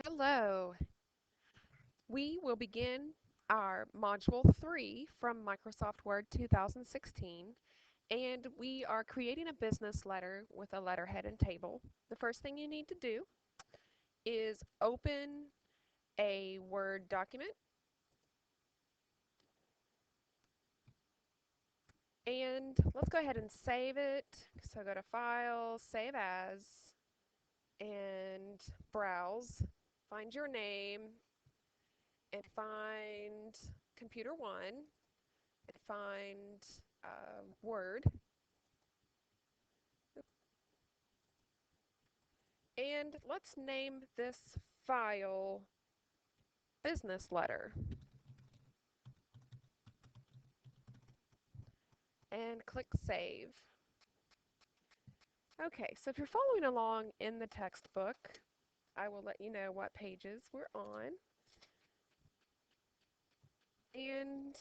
Hello. We will begin our Module 3 from Microsoft Word 2016, and we are creating a business letter with a letterhead and table. The first thing you need to do is open a Word document, and let's go ahead and save it. So go to File, Save As, and Browse. Find your name, and find Computer 1, and find Word, and let's name this file business letter and click save. Okay, so if you're following along in the textbook, I will let you know what pages we're on. And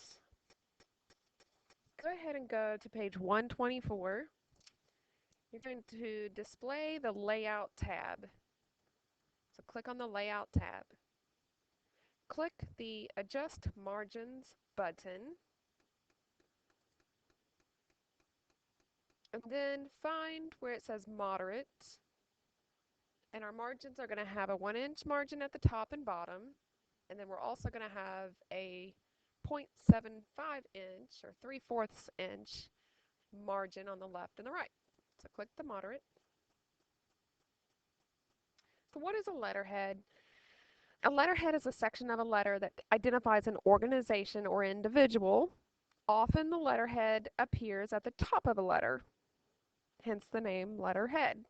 go ahead and go to page 124. You're going to display the layout tab. So click on the layout tab. Click the adjust margins button, and then find where it says moderate. And our margins are going to have a 1-inch margin at the top and bottom, and then we're also going to have a 0.75 inch or 3/4 inch margin on the left and the right. So click the moderate. So what is a letterhead? A letterhead is a section of a letter that identifies an organization or individual. Often the letterhead appears at the top of a letter, hence the name letterhead.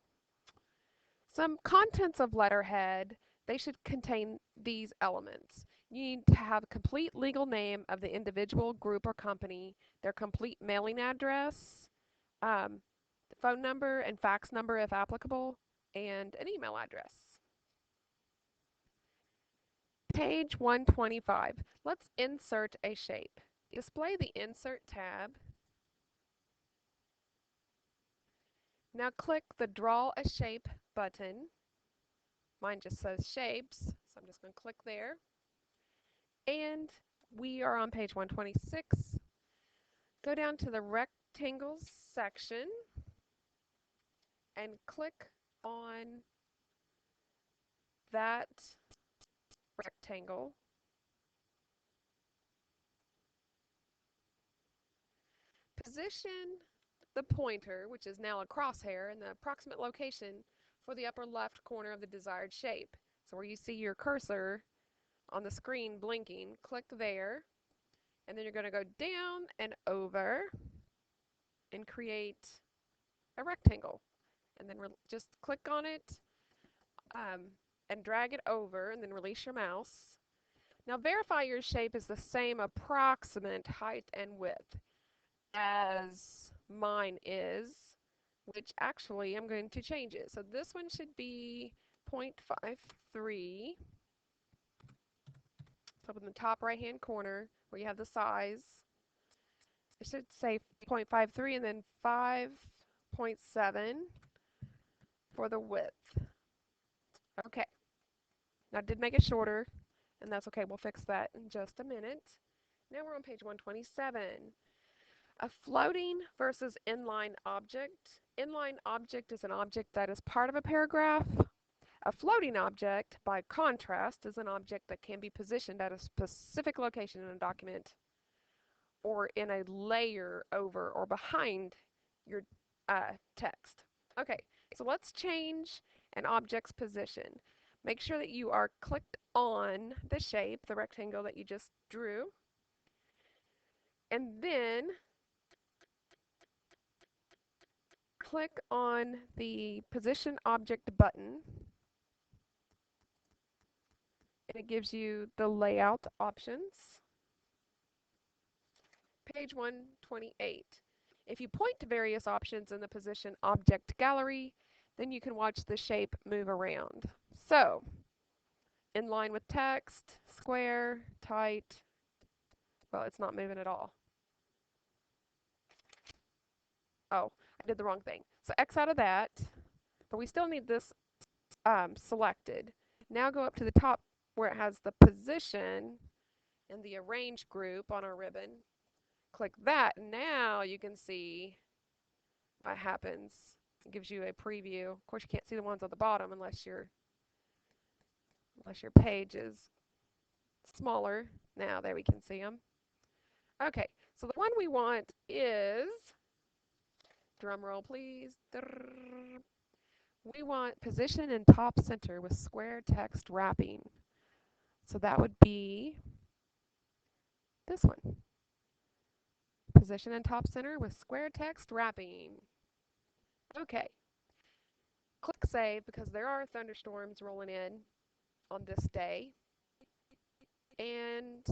Some contents of letterhead, they should contain these elements. You need to have a complete legal name of the individual, group, or company, their complete mailing address, phone number and fax number if applicable, and an email address. Page 125. Let's insert a shape. Display the Insert tab. Now click the Draw a Shape button. Mine just says Shapes, so I'm just going to click there. And we are on page 126. Go down to the Rectangles section and click on that rectangle. Position the pointer, which is now a crosshair, in the approximate location for the upper left corner of the desired shape. So where you see your cursor on the screen blinking, click there, and then you're going to go down and over and create a rectangle. And then just click on it um, and drag it over, and then release your mouse. Now verify your shape is the same approximate height and width as mine is, which actually I'm going to change it. So this one should be 0.53. So up in the top right hand corner where you have the size, it should say 0.53 and then 5.7 for the width. Okay, now I did make it shorter, and that's okay. We'll fix that in just a minute. Now we're on page 127. A floating versus inline object. Inline object is an object that is part of a paragraph. A floating object, by contrast, is an object that can be positioned at a specific location in a document or in a layer over or behind your text. Okay, so let's change an object's position. Make sure that you are clicked on the shape, the rectangle that you just drew, and then click on the Position Object button, and it gives you the layout options. Page 128. If you point to various options in the Position Object gallery, then you can watch the shape move around. So, in line with text, square, tight, well, it's not moving at all. Oh, I did the wrong thing. So X out of that, but we still need this selected. Now go up to the top where it has the position and the arrange group on our ribbon. Click that. Now you can see what happens. It gives you a preview. Of course, you can't see the ones on the bottom unless your page is smaller. Now there we can see them. Okay, so the one we want is, drum roll please, we want position in top center with square text wrapping. So that would be this one. Position in top center with square text wrapping. Okay, click save because there are thunderstorms rolling in on this day. And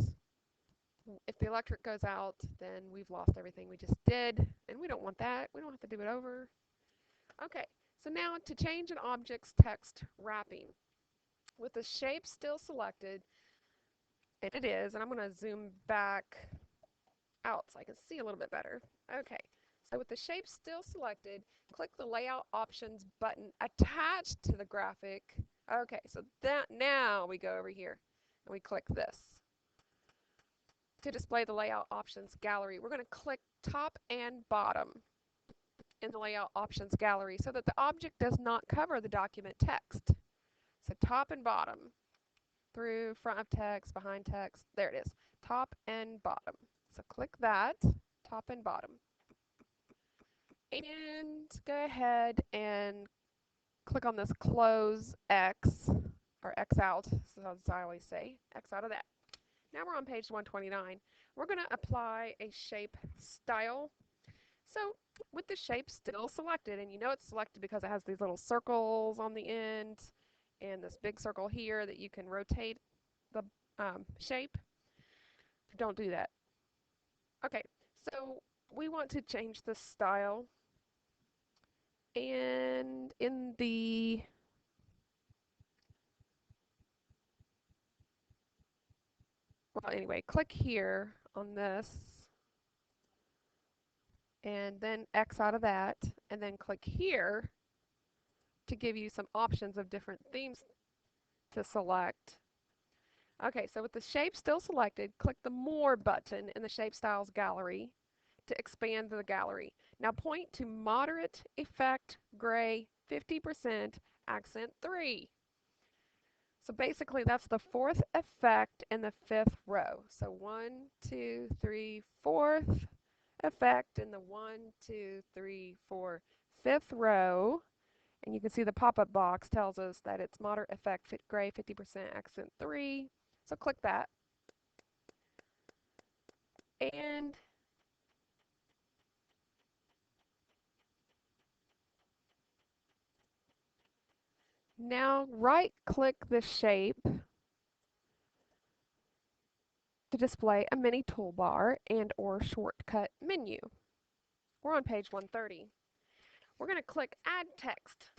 if the electric goes out, then we've lost everything we just did, and we don't want that. We don't have to do it over. Okay, so now to change an object's text wrapping. With the shape still selected, and it is, and I'm going to zoom back out so I can see a little bit better. Okay, so with the shape still selected, click the Layout Options button attached to the graphic. Okay, so that now we go over here and we click this. To display the Layout Options gallery, we're going to click top and bottom in the Layout Options gallery so that the object does not cover the document text. So top and bottom, through, front of text, behind text, there it is, top and bottom. So click that, top and bottom. And go ahead and click on this close X, or X out, as I always say, X out of that. Now we're on page 129. We're going to apply a shape style. So with the shape still selected, and you know it's selected because it has these little circles on the end and this big circle here that you can rotate the shape. Don't do that. Okay, so we want to change the style, and in the well, anyway, click here on this and then X out of that, and then click here to give you some options of different themes to select. Okay, so with the shape still selected, click the More button in the Shape Styles gallery to expand the gallery. Now point to Moderate Effect Gray 50% Accent 3. So basically that's the fourth effect in the fifth row. So 1, 2, 3, fourth effect in the 1, 2, 3, 4, fifth row. And you can see the pop-up box tells us that it's Moderate Effect Gray 50% Accent 3. So click that. And now right-click the shape to display a mini toolbar and or shortcut menu. We're on page 130. We're going to click Add Text.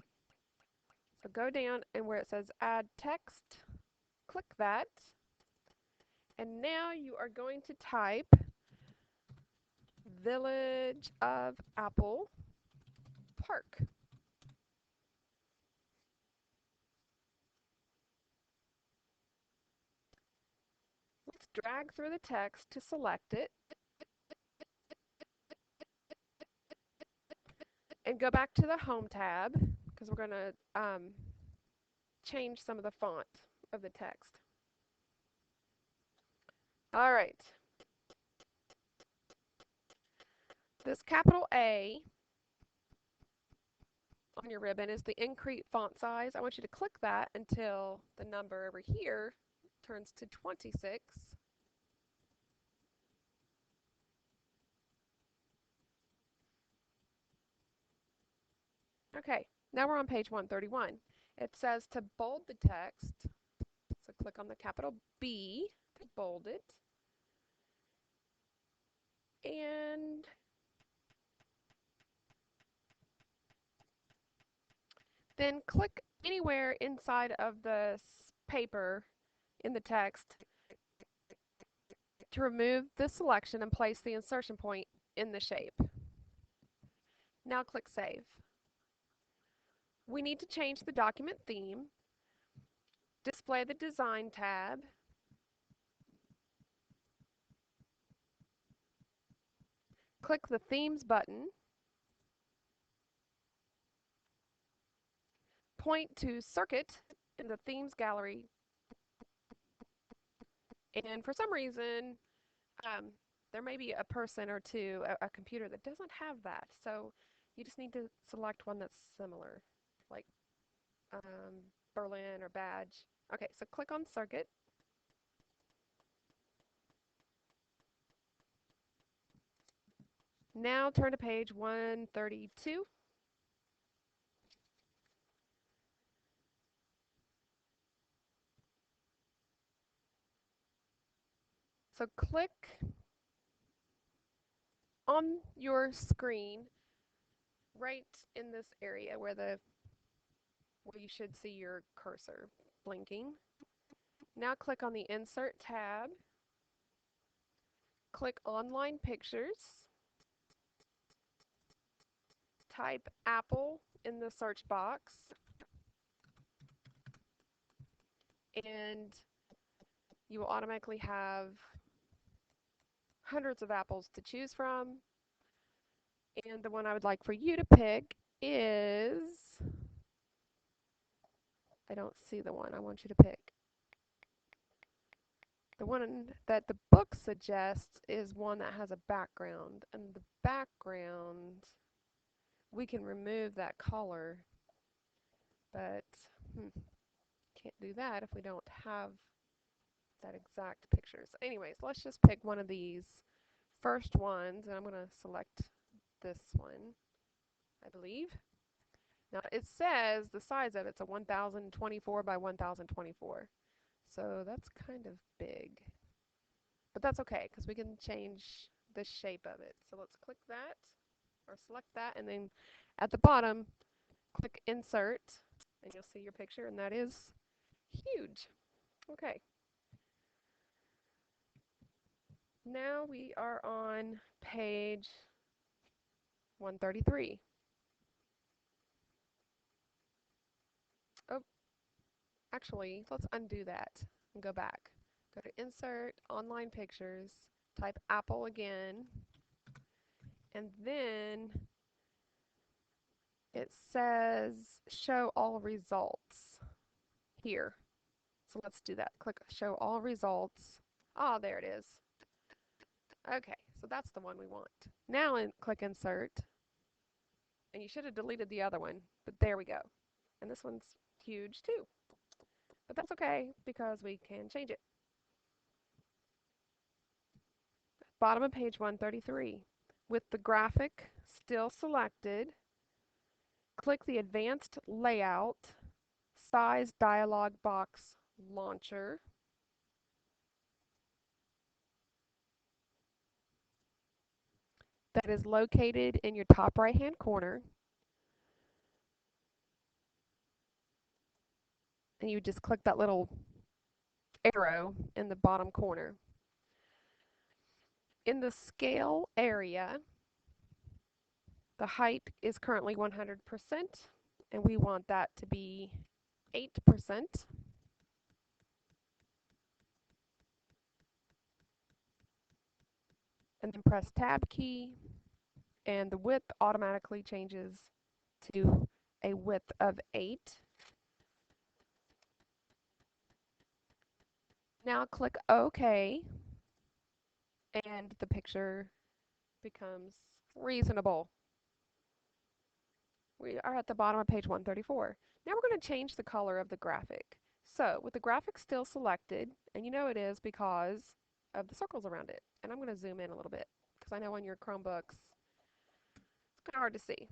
So go down and where it says Add Text, click that. And now you are going to type Village of Apple Park. Let's drag through the text to select it. And go back to the Home tab because we're going to change some of the font of the text. All right. This capital A on your ribbon is the increase font size. I want you to click that until the number over here turns to 26. Okay, now we're on page 131. It says to bold the text, so click on the capital B to bold it. And then click anywhere inside of this paper in the text to remove the selection and place the insertion point in the shape. Now click Save. We need to change the document theme. Display the Design tab. Click the Themes button. Point to Circuit in the Themes gallery. And for some reason, um, there may be a person or two, a computer that doesn't have that. So you just need to select one that's similar, like Berlin or Badge. Okay, so click on Circuit. Now turn to page 132. So click on your screen right in this area where you should see your cursor blinking. Now click on the Insert tab. Click Online Pictures. Type Apple in the search box. And you will automatically have hundreds of apples to choose from. And the one I would like for you to pick is, I don't see the one I want you to pick. The one that the book suggests is one that has a background. And the background, we can remove that color, but can't do that if we don't have that exact picture. So anyways, let's just pick one of these first ones, and I'm going to select this one, I believe. Now it says the size of it's a 1024 by 1024. So that's kind of big. But that's okay, because we can change the shape of it. So let's click that, or select that, and then at the bottom, click Insert, and you'll see your picture, and that is huge. Okay. Now we are on page 133. Oh, actually, let's undo that and go back. Go to Insert, Online Pictures, type Apple again, and then it says Show All Results here. So let's do that. Click Show All Results. Ah, there it is. Okay, so that's the one we want. Now click Insert, and you should have deleted the other one, but there we go. And this one's huge too. But that's okay, because we can change it. Bottom of page 133. With the graphic still selected, click the Advanced Layout Size dialog box launcher. That is located in your top right hand corner. And you just click that little arrow in the bottom corner. In the scale area, the height is currently 100%, and we want that to be 8%. And then press Tab key, and the width automatically changes to a width of 8. Now click OK, and the picture becomes reasonable. We are at the bottom of page 134. Now we're going to change the color of the graphic. So with the graphic still selected, and you know it is because of the circles around it. And I'm going to zoom in a little bit, because I know on your Chromebooks it's kind of hard to see.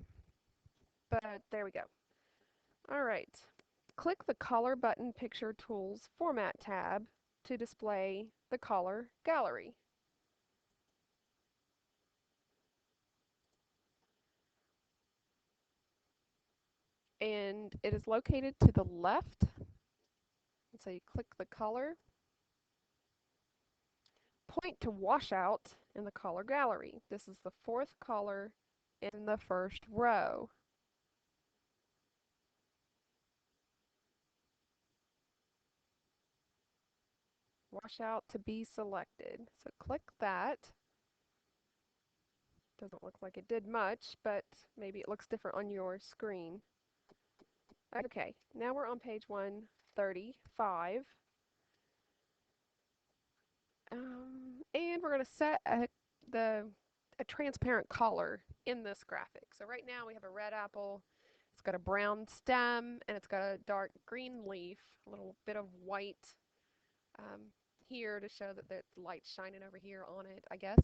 But there we go. All right. Click the Color Button Picture Tools Format tab to display the color gallery. And it is located to the left. And so you click the color, point to Washout in the color gallery. This is the fourth color in the first row. Washout to be selected. So click that. Doesn't look like it did much, but maybe it looks different on your screen. Okay, now we're on page 135. And we're going to set a transparent color in this graphic. So right now we have a red apple. It's got a brown stem and it's got a dark green leaf, a little bit of white um, here to show that the light's shining over here on it, I guess.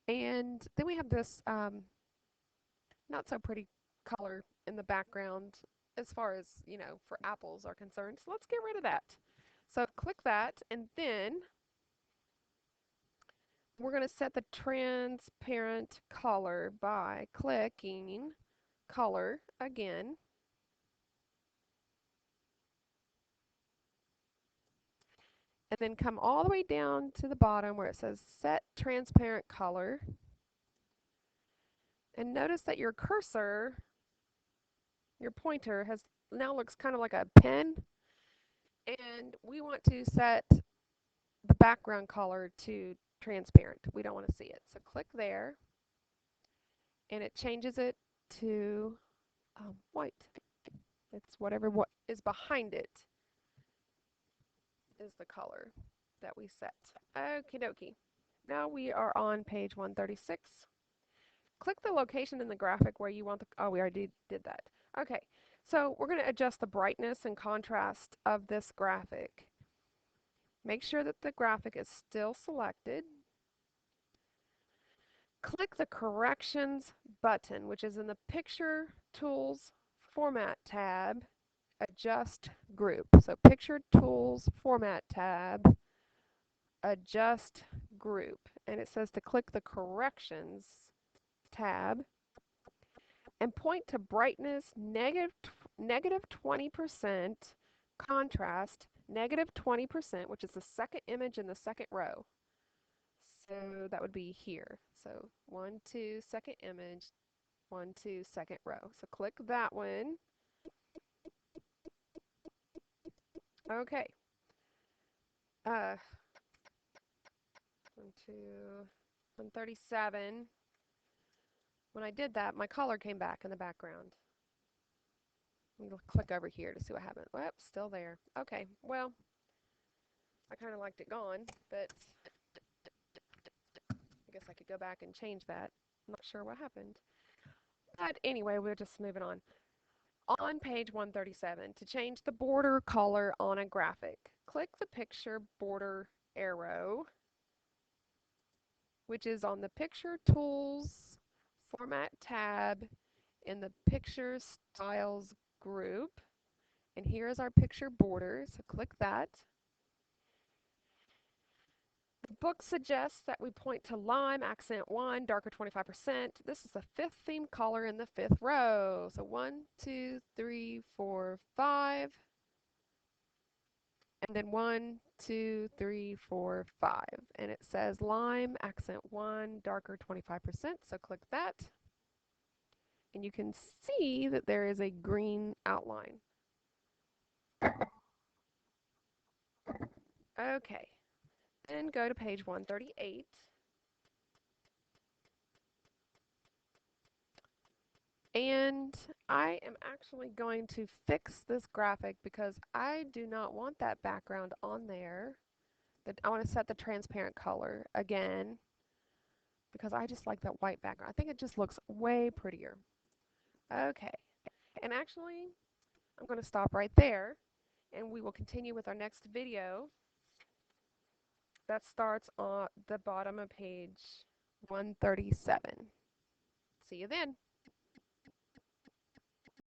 And then we have this not so pretty color in the background as far as, for apples are concerned. So let's get rid of that. So click that, and then we're going to set the transparent color by clicking color again. And then come all the way down to the bottom where it says set transparent color. And notice that your cursor, your pointer, now looks kind of like a pen. And we want to set the background color to transparent. We don't want to see it. So click there, and it changes it to white. It's whatever what is behind it is the color that we set. Okie dokie. Now we are on page 136. Click the location in the graphic where you want the, oh, we already did that. Okay, so we're going to adjust the brightness and contrast of this graphic. Make sure that the graphic is still selected. Click the Corrections button, which is in the Picture Tools Format tab, Adjust Group. So Picture Tools Format tab, Adjust Group. And it says to click the Corrections tab and point to brightness negative 20%, contrast negative 20%, which is the second image in the second row. So that would be here. So 1, 2, second image, 1, 2, second row. So click that one. Okay. 1, 2, 137. When I did that, my color came back in the background. Let me click over here to see what happened. Well, still there. Okay, well, I kind of liked it gone, but I guess I could go back and change that. I'm not sure what happened. But anyway, we're just moving on. On page 137, to change the border color on a graphic, click the picture border arrow, which is on the Picture Tools Format tab in the Picture Styles group. And here is our picture border, so click that. The book suggests that we point to lime, accent 1, darker 25%. This is the fifth theme color in the fifth row. So 1, 2, 3, 4, 5. And then 1, 2, 3, 4, 5. And it says lime, accent 1, darker 25%. So click that. And you can see that there is a green outline. Okay. Then go to page 138. And I am actually going to fix this graphic because I do not want that background on there. I want to set the transparent color again because I just like that white background. I think it just looks way prettier. Okay. And actually, I'm going to stop right there and we will continue with our next video that starts on the bottom of page 137. See you then.